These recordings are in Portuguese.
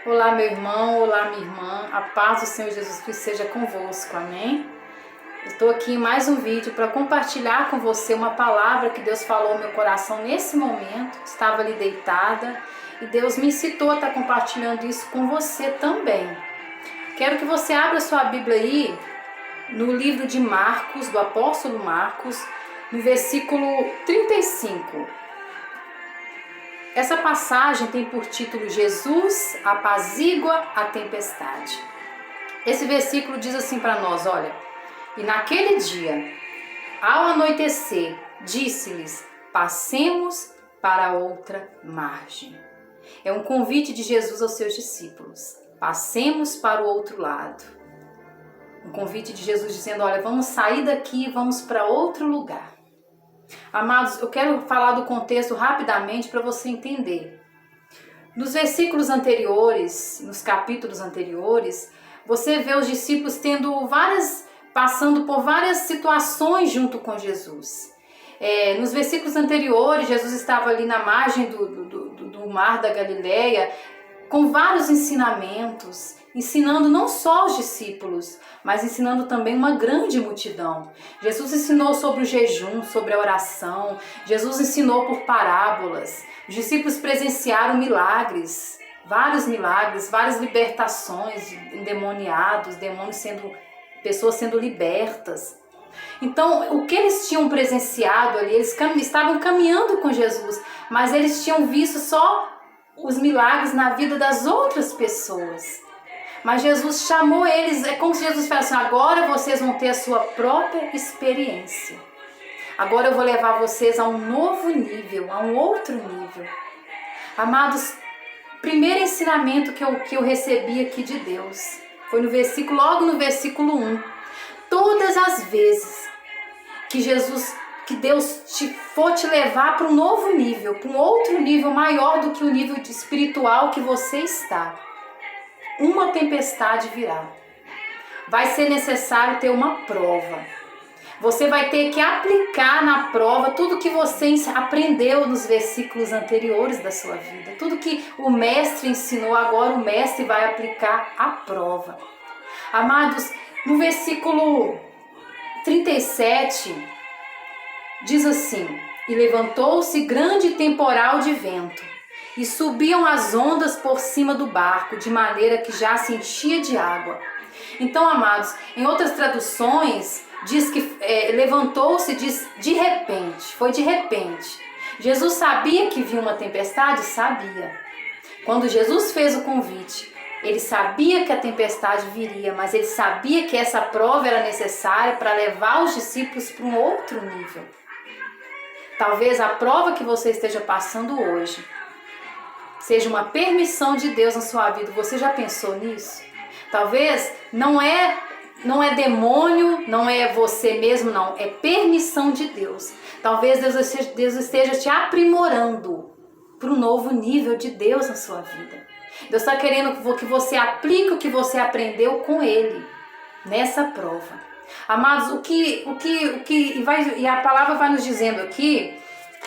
Olá, meu irmão, olá, minha irmã, a paz do Senhor Jesus Cristo seja convosco, amém? Estou aqui em mais um vídeo para compartilhar com você uma palavra que Deus falou ao meu coração nesse momento. Estava ali deitada e Deus me incitou a estar compartilhando isso com você também. Quero que você abra sua Bíblia aí no livro de Marcos, do apóstolo Marcos, no versículo 35. Essa passagem tem por título Jesus apazigua a tempestade. Esse versículo diz assim para nós, olha: e naquele dia, ao anoitecer, disse-lhes, passemos para outra margem. É um convite de Jesus aos seus discípulos. Passemos para o outro lado. Um convite de Jesus dizendo, olha, vamos sair daqui e vamos para outro lugar. Amados, eu quero falar do contexto rapidamente para você entender. Nos versículos anteriores, nos capítulos anteriores, você vê os discípulos passando por várias situações junto com Jesus. Nos versículos anteriores, Jesus estava ali na margem do mar da Galileia, com vários ensinamentos, ensinando não só os discípulos, mas ensinando também uma grande multidão. Jesus ensinou sobre o jejum, sobre a oração, Jesus ensinou por parábolas, os discípulos presenciaram milagres, várias libertações, endemoniados, pessoas sendo libertas. Então, o que eles tinham presenciado ali, eles estavam caminhando com Jesus, mas eles tinham visto só os milagres na vida das outras pessoas. Mas Jesus chamou eles, é como se Jesus falasse assim, agora vocês vão ter a sua própria experiência. Agora eu vou levar vocês a um novo nível, a um outro nível. Amados, primeiro ensinamento que eu recebi aqui de Deus foi logo no versículo 1. Todas as vezes que Deus for te levar para um novo nível, para um outro nível maior do que o nível espiritual que você está, uma tempestade virá. Vai ser necessário ter uma prova. Você vai ter que aplicar na prova tudo que você aprendeu nos versículos anteriores da sua vida. Tudo que o mestre ensinou, agora o mestre vai aplicar à prova. Amados, no versículo 37, diz assim, e levantou-se grande temporal de vento, e subiam as ondas por cima do barco, de maneira que já se enchia de água. Então, amados, em outras traduções, diz que levantou-se, diz de repente, foi de repente. Jesus sabia que vinha uma tempestade? Sabia. Quando Jesus fez o convite, ele sabia que a tempestade viria, mas ele sabia que essa prova era necessária para levar os discípulos para um outro nível. Talvez a prova que você esteja passando hoje seja uma permissão de Deus na sua vida. Você já pensou nisso? Talvez não é demônio, não é você mesmo, não. É permissão de Deus. Talvez Deus esteja te aprimorando para um novo nível de Deus na sua vida. Deus está querendo que você aplique o que você aprendeu com Ele nessa prova. Amados, e a palavra vai nos dizendo aqui,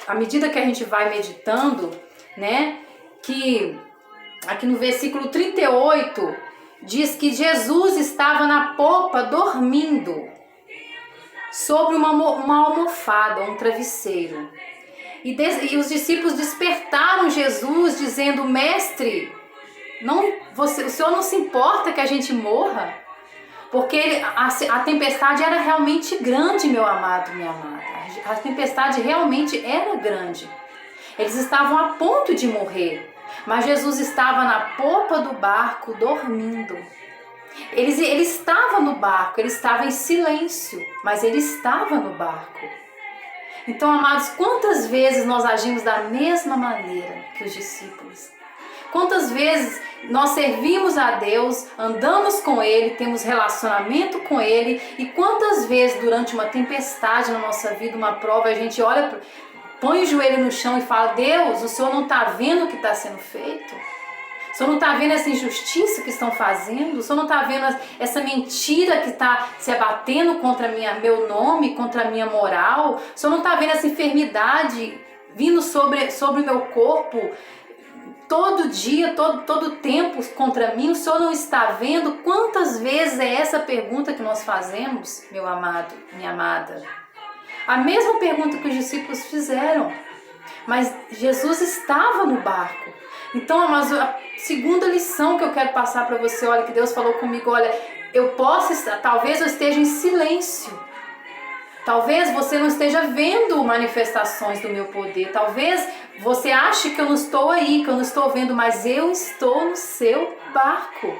à medida que a gente vai meditando, né, que aqui no versículo 38 diz que Jesus estava na popa dormindo sobre uma almofada, um travesseiro. E os discípulos despertaram Jesus dizendo, mestre, o Senhor não se importa que a gente morra? Porque a tempestade era realmente grande, meu amado, minha amada. A tempestade realmente era grande. Eles estavam a ponto de morrer. Mas Jesus estava na popa do barco dormindo. Ele estava no barco, ele estava em silêncio, mas ele estava no barco. Então, amados, quantas vezes nós agimos da mesma maneira que os discípulos? Quantas vezes nós servimos a Deus, andamos com Ele, temos relacionamento com Ele, e quantas vezes durante uma tempestade na nossa vida, uma prova, a gente olha, põe o joelho no chão e fala, Deus, o Senhor não está vendo o que está sendo feito? O Senhor não está vendo essa injustiça que estão fazendo? O Senhor não está vendo essa mentira que está se abatendo contra meu nome, contra a minha moral? O Senhor não está vendo essa enfermidade vindo sobre o meu corpo, todo dia, todo tempo contra mim? O Senhor não está vendo? Quantas vezes é essa pergunta que nós fazemos, meu amado, minha amada? A mesma pergunta que os discípulos fizeram. Mas Jesus estava no barco. Então, amados, a segunda lição que eu quero passar para você, olha, que Deus falou comigo, olha, eu posso estar, talvez eu esteja em silêncio. Talvez você não esteja vendo manifestações do meu poder. Talvez você ache que eu não estou aí, que eu não estou vendo, mas eu estou no seu barco.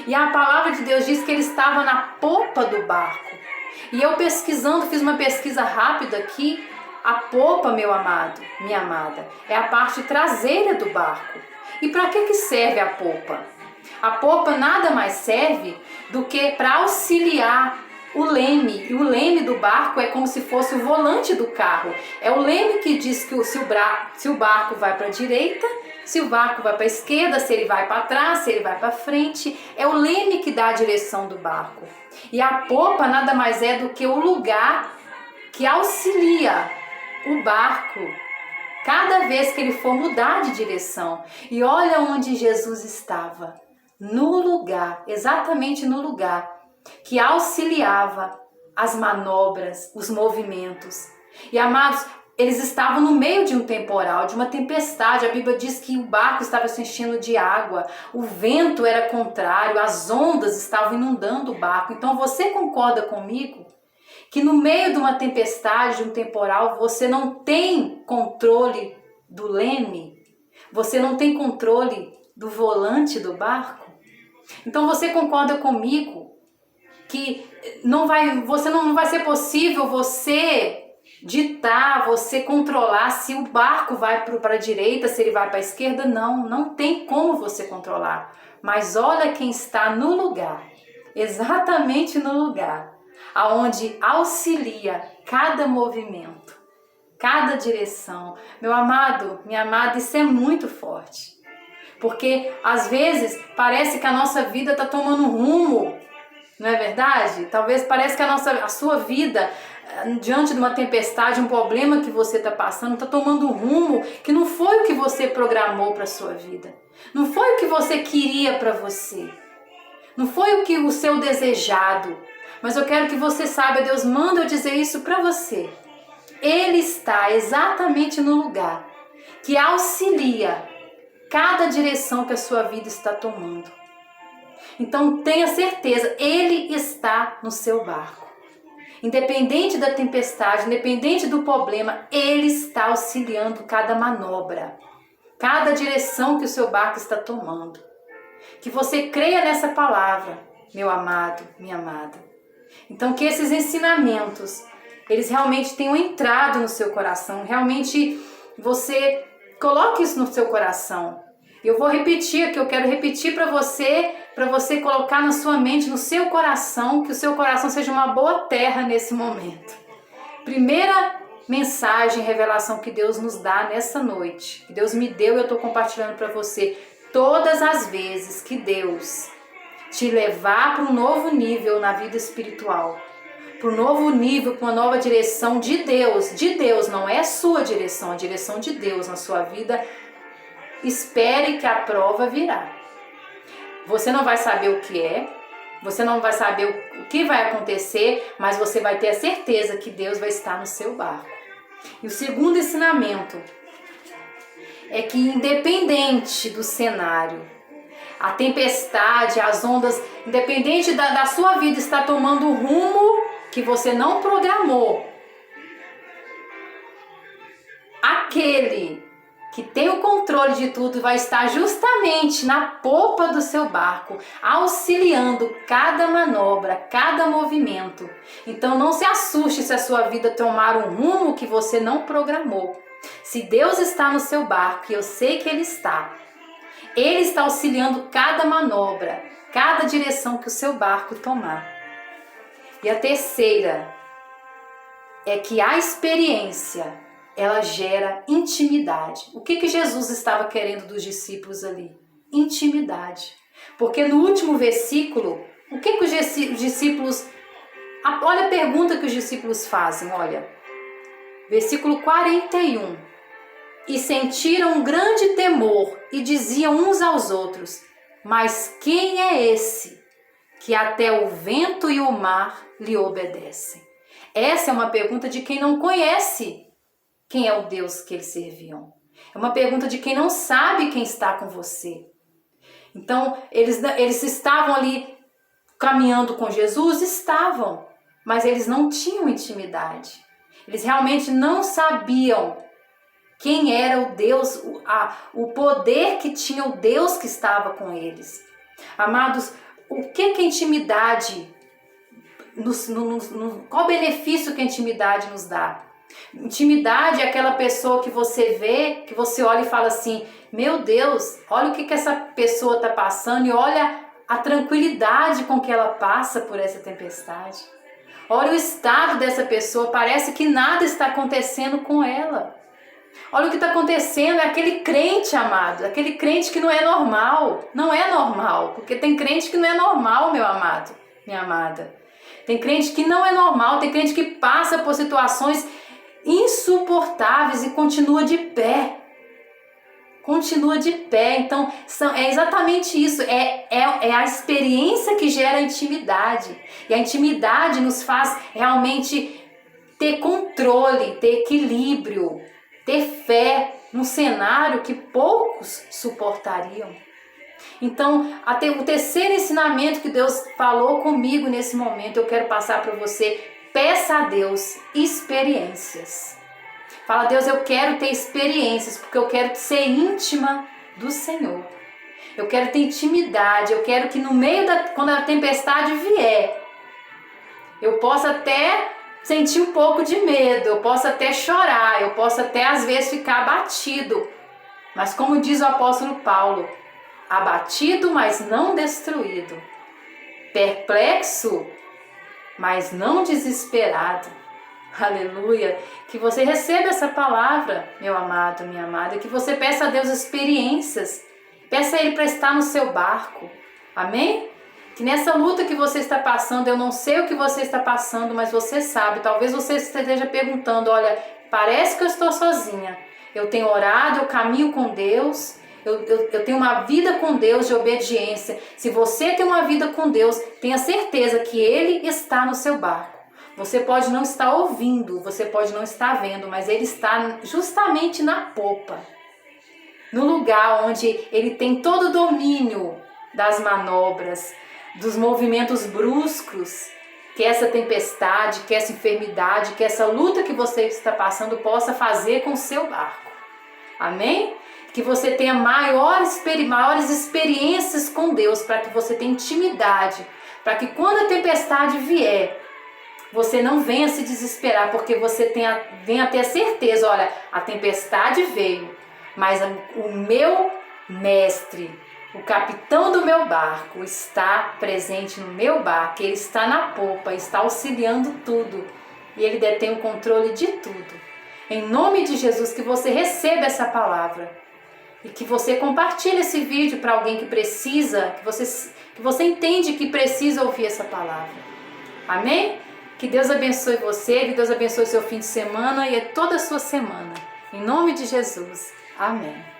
E a palavra de Deus diz que ele estava na popa do barco. E eu pesquisando, fiz uma pesquisa rápida aqui. A popa, meu amado, minha amada, é a parte traseira do barco. E para que serve a popa? A popa nada mais serve do que para auxiliar o leme. E o leme do barco é como se fosse o volante do carro. É o leme que diz que se o barco vai para a direita, se o barco vai para a esquerda, se ele vai para trás, se ele vai para frente. É o leme que dá a direção do barco. E a popa nada mais é do que o lugar que auxilia o barco cada vez que ele for mudar de direção. E olha onde Jesus estava, no lugar, exatamente no lugar que auxiliava as manobras, os movimentos. E amados, eles estavam no meio de um temporal, de uma tempestade. A Bíblia diz que o barco estava se enchendo de água, o vento era contrário, as ondas estavam inundando o barco. Então você concorda comigo que no meio de uma tempestade, de um temporal, você não tem controle do leme? Você não tem controle do volante do barco? Então você concorda comigo que não vai ser possível você ditar, você controlar se o barco vai para a direita, se ele vai para a esquerda? Não tem como você controlar. Mas olha quem está no lugar, exatamente no lugar, aonde auxilia cada movimento, cada direção. Meu amado, minha amada, isso é muito forte. Porque às vezes parece que a nossa vida está tomando um rumo, não é verdade? Talvez parece que a sua vida, diante de uma tempestade, um problema que você está passando, está tomando um rumo que não foi o que você programou para a sua vida. Não foi o que você queria para você. Não foi o seu desejado. Mas eu quero que você saiba, Deus manda eu dizer isso para você. Ele está exatamente no lugar que auxilia cada direção que a sua vida está tomando. Então tenha certeza, Ele está no seu barco. Independente da tempestade, independente do problema, Ele está auxiliando cada manobra, cada direção que o seu barco está tomando. Que você creia nessa palavra, meu amado, minha amada. Então que esses ensinamentos, eles realmente tenham entrado no seu coração, realmente você coloque isso no seu coração. Eu vou repetir aqui, eu quero repetir para você colocar na sua mente, no seu coração, que o seu coração seja uma boa terra nesse momento. Primeira mensagem, revelação que Deus nos dá nessa noite, que Deus me deu e eu estou compartilhando para você. Todas as vezes que Deus te levar para um novo nível na vida espiritual, para um novo nível, para uma nova direção de Deus, não é a sua direção, a direção de Deus na sua vida, espere que a prova virá. Você não vai saber o que é, você não vai saber o que vai acontecer, mas você vai ter a certeza que Deus vai estar no seu barco. E o segundo ensinamento é que independente do cenário, a tempestade, as ondas, independente da sua vida estar tomando um rumo que você não programou, aquele que tem o controle de tudo vai estar justamente na popa do seu barco, auxiliando cada manobra, cada movimento. Então não se assuste se a sua vida tomar um rumo que você não programou. Se Deus está no seu barco, e eu sei que Ele está auxiliando cada manobra, cada direção que o seu barco tomar. E a terceira é que a experiência, ela gera intimidade. O que Jesus estava querendo dos discípulos ali? Intimidade. Porque no último versículo, o que os discípulos... Olha a pergunta que os discípulos fazem, olha. Versículo 41. e sentiram um grande temor e diziam uns aos outros: mas quem é esse que até o vento e o mar lhe obedecem? Essa é uma pergunta de quem não conhece quem é o Deus que eles serviam. É uma pergunta de quem não sabe quem está com você. Então, eles estavam ali caminhando com Jesus? Estavam, mas eles não tinham intimidade. Eles realmente não sabiam quem era o Deus, o poder que tinha o Deus que estava com eles. Amados, o que é intimidade? Qual benefício que a intimidade nos dá? Intimidade é aquela pessoa que você vê, que você olha e fala assim: meu Deus, olha o que essa pessoa está passando e olha a tranquilidade com que ela passa por essa tempestade. Olha o estado dessa pessoa, parece que nada está acontecendo com ela. Olha o que está acontecendo, é aquele crente, amado, aquele crente que não é normal. Não é normal, porque tem crente que não é normal, meu amado, minha amada. Tem crente que não é normal, tem crente que passa por situações insuportáveis e continua de pé. Continua de pé. Então, é exatamente isso. É a experiência que gera intimidade. E a intimidade nos faz realmente ter controle, ter equilíbrio, ter fé num cenário que poucos suportariam. Então, o terceiro ensinamento que Deus falou comigo nesse momento, eu quero passar para você: peça a Deus experiências. Fala: Deus, eu quero ter experiências, porque eu quero ser íntima do Senhor. Eu quero ter intimidade, eu quero que no meio quando a tempestade vier, eu possa até sentir um pouco de medo, eu posso até chorar, eu posso até às vezes ficar abatido. Mas como diz o apóstolo Paulo: abatido, mas não destruído. Perplexo, mas não desesperado. Aleluia. Que você receba essa palavra, meu amado, minha amada. Que você peça a Deus experiências. Peça a Ele para estar no seu barco. Amém? Que nessa luta que você está passando, eu não sei o que você está passando, mas você sabe. Talvez você esteja perguntando: olha, parece que eu estou sozinha. Eu tenho orado, eu caminho com Deus. Eu tenho uma vida com Deus de obediência. Se você tem uma vida com Deus, tenha certeza que Ele está no seu barco. Você pode não estar ouvindo, você pode não estar vendo, mas Ele está justamente na popa. No lugar onde Ele tem todo o domínio das manobras, dos movimentos bruscos, que essa tempestade, que essa enfermidade, que essa luta que você está passando possa fazer com o seu barco. Amém? Que você tenha maiores experiências com Deus, para que você tenha intimidade, para que quando a tempestade vier, você não venha se desesperar, porque você venha ter a certeza: olha, a tempestade veio, mas o meu mestre, o capitão do meu barco, está presente no meu barco, ele está na popa, está auxiliando tudo, e ele detém o controle de tudo. Em nome de Jesus, que você receba essa palavra. E que você compartilhe esse vídeo para alguém que precisa, que você entende que precisa ouvir essa palavra. Amém? Que Deus abençoe você, que Deus abençoe seu fim de semana e toda a sua semana. Em nome de Jesus. Amém.